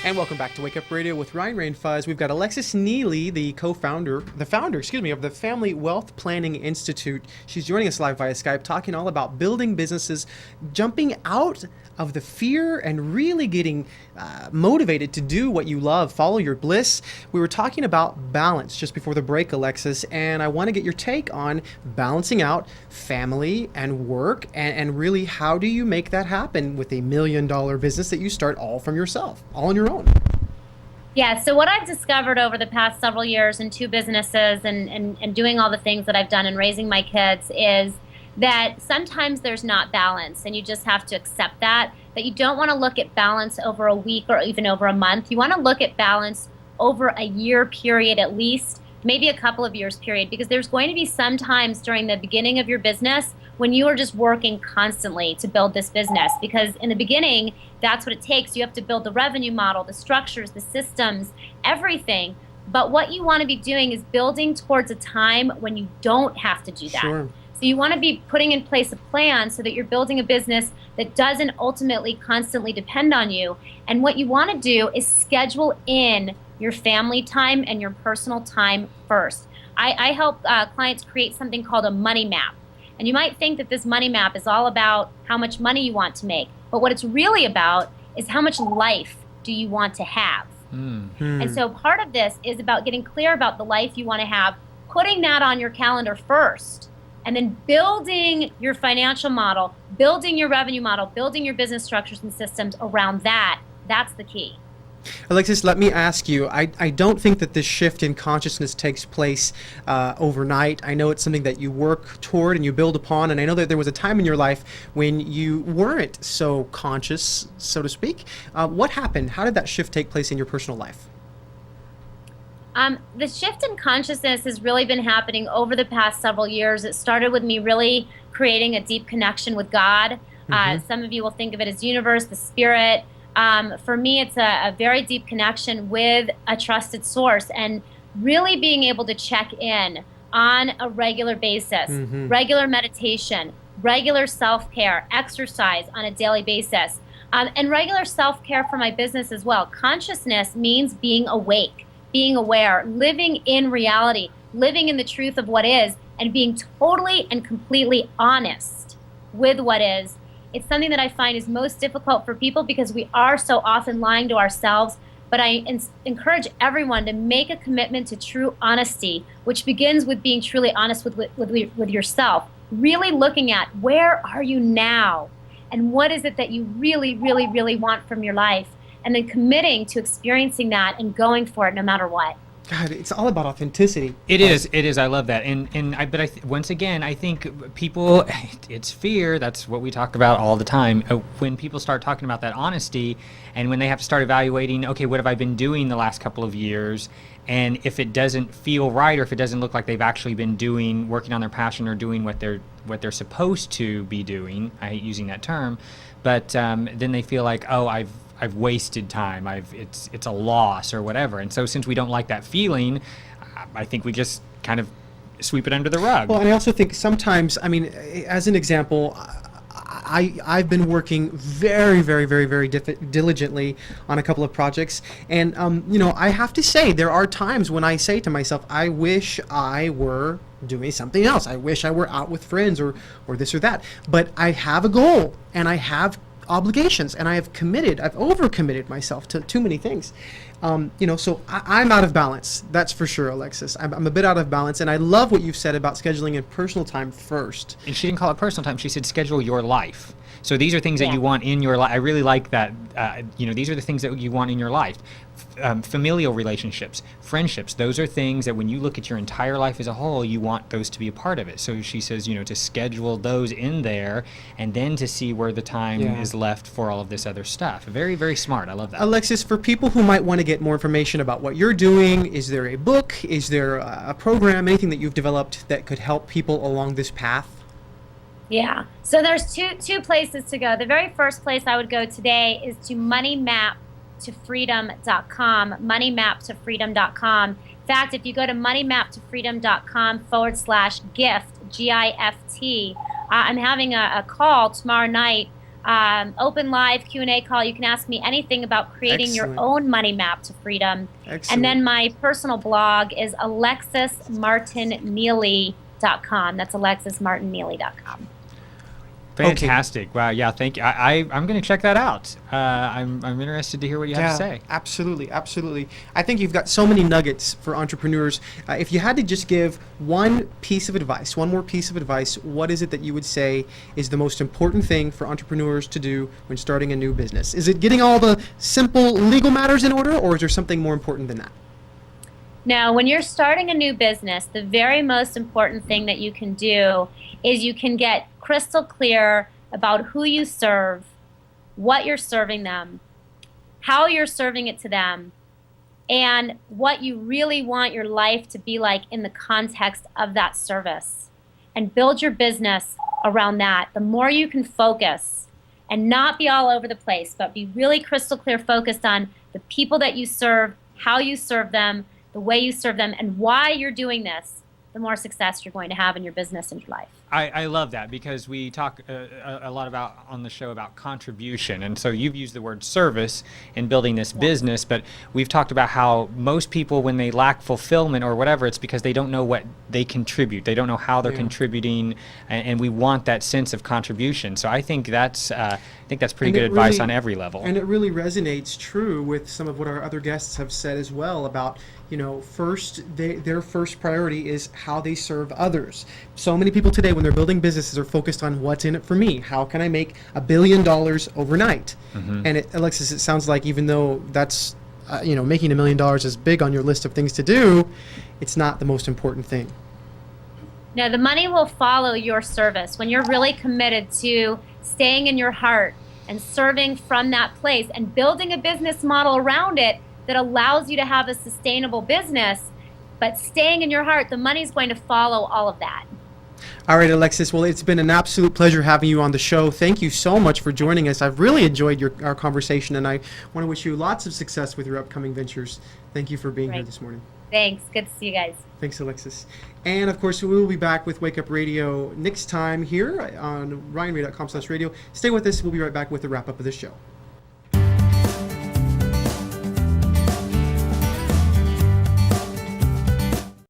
And welcome back to Wake Up Radio with Ryan Rain Fuzz. We've got Alexis Neely, the founder, of the Family Wealth Planning Institute. She's joining us live via Skype, talking all about building businesses, jumping out of the fear and really getting motivated to do what you love, follow your bliss. We were talking about balance just before the break, Alexis, and I want to get your take on balancing out family and work, and really how do you make that happen with $1 million business that you start all from yourself, all on your own? Yeah, so what I've discovered over the past several years in 2 businesses and doing all the things that I've done and raising my kids is that sometimes there's not balance, and you just have to accept that you don't want to look at balance over a week or even over a month. You want to look at balance over a year period at least, maybe a couple of years period, because there's going to be some times during the beginning of your business when you are just working constantly to build this business, because in the beginning, that's what it takes. You have to build the revenue model, the structures, the systems, everything. But what you want to be doing is building towards a time when you don't have to do that. Sure. So you want to be putting in place a plan so that you're building a business that doesn't ultimately constantly depend on you. And what you want to do is schedule in your family time and your personal time first. I help clients create something called a money map. And you might think that this money map is all about how much money you want to make. But what it's really about is how much life do you want to have. And so part of this is about getting clear about the life you want to have, putting that on your calendar first, and then building your financial model, building your revenue model, building your business structures and systems around that. That's the key. Alexis, let me ask you, I don't think that this shift in consciousness takes place overnight. I know it's something that you work toward and you build upon, and I know that there was a time in your life when you weren't so conscious, so to speak. What happened? How did that shift take place in your personal life? The shift in consciousness has really been happening over the past several years. It started with me really creating a deep connection with God. Some of you will think of it as universe, the spirit. For me, it's a very deep connection with a trusted source, and really being able to check in on a regular basis, regular meditation, regular self-care, exercise on a daily basis, and regular self-care for my business as well. Consciousness means being awake, being aware, living in reality, living in the truth of what is, and being totally and completely honest with what is. It's something that I find is most difficult for people because we are so often lying to ourselves. But I encourage everyone to make a commitment to true honesty, which begins with being truly honest with yourself, really looking at where are you now and what is it that you really, really, really want from your life, and then committing to experiencing that and going for it no matter what. God, it's all about authenticity. It is. I love that. Once again, I think people, it's fear. That's what we talk about all the time. When people start talking about that honesty, and when they have to start evaluating, okay, what have I been doing the last couple of years? And if it doesn't feel right, or if it doesn't look like they've actually been working on their passion or doing what they're supposed to be doing, I hate using that term, but then they feel like, oh, I've wasted time. It's a loss or whatever. And so since we don't like that feeling, I think we just kind of sweep it under the rug. Well, and I also think sometimes, I mean, as an example, I've been working very, very, very, very diligently on a couple of projects. And, I have to say, there are times when I say to myself, I wish I were doing something else. I wish I were out with friends or this or that. But I have a goal, and I have obligations, and I've overcommitted myself to too many things. So I'm out of balance. That's for sure, Alexis. I'm a bit out of balance, and I love what you've said about scheduling in personal time first. And she didn't call it personal time. She said schedule your life. So these are things that you want in your life. I really like that. These are the things that you want in your life. Familial relationships, friendships, those are things that when you look at your entire life as a whole, you want those to be a part of it. So she says, to schedule those in there, and then to see where the time is left for all of this other stuff. Very, very smart. I love that. Alexis, for people who might want to get more information about what you're doing, is there a book? Is there a program, anything that you've developed that could help people along this path? Yeah. So there's two places to go. The very first place I would go today is to moneymaptofreedom.com, moneymaptofreedom.com. In fact, if you go to moneymaptofreedom.com/gift, GIFT, I'm having a call tomorrow night open live Q&A call. You can ask me anything about creating your Excellent. own money map to freedom. Excellent. And then my personal blog is alexismartinneely.com. That's alexismartinneely.com. Fantastic. Wow. Yeah. Thank you. I'm going to check that out. I'm interested to hear what you have to say. Absolutely, absolutely. I think you've got so many nuggets for entrepreneurs. If you had to just give one piece of advice, one more piece of advice, what is it that you would say is the most important thing for entrepreneurs to do when starting a new business? Is it getting all the simple legal matters in order, or is there something more important than that? Now, when you're starting a new business, the very most important thing that you can do is you can get crystal clear about who you serve, what you're serving them, how you're serving it to them, and what you really want your life to be like in the context of that service. And build your business around that. The more you can focus and not be all over the place, but be really crystal clear focused on the people that you serve, how you serve them, the way you serve them, and why you're doing this, the more success you're going to have in your business and your life. I love that, because we talk a lot about on the show about contribution, and so you've used the word service in building this business, but we've talked about how most people, when they lack fulfillment or whatever, it's because they don't know what they contribute. They don't know how they're contributing, and we want that sense of contribution. So I think that's pretty good advice on every level. And it really resonates true with some of what our other guests have said as well about, first, their first priority is how they serve others. So many people today, when they're building businesses, are focused on what's in it for me. How can I make $1 billion overnight? Mm-hmm. And Alexis, it sounds like even though that's, making $1 million is big on your list of things to do, it's not the most important thing. Now, the money will follow your service when you're really committed to staying in your heart and serving from that place and building a business model around it that allows you to have a sustainable business. But staying in your heart, the money's going to follow all of that. All right, Alexis. Well, it's been an absolute pleasure having you on the show. Thank you so much for joining us. I've really enjoyed our conversation, and I want to wish you lots of success with your upcoming ventures. Thank you for being here this morning. Thanks. Good to see you guys. Thanks, Alexis. And, of course, we will be back with Wake Up Radio next time here on ryanray.com/radio. Stay with us. We'll be right back with the wrap-up of the show.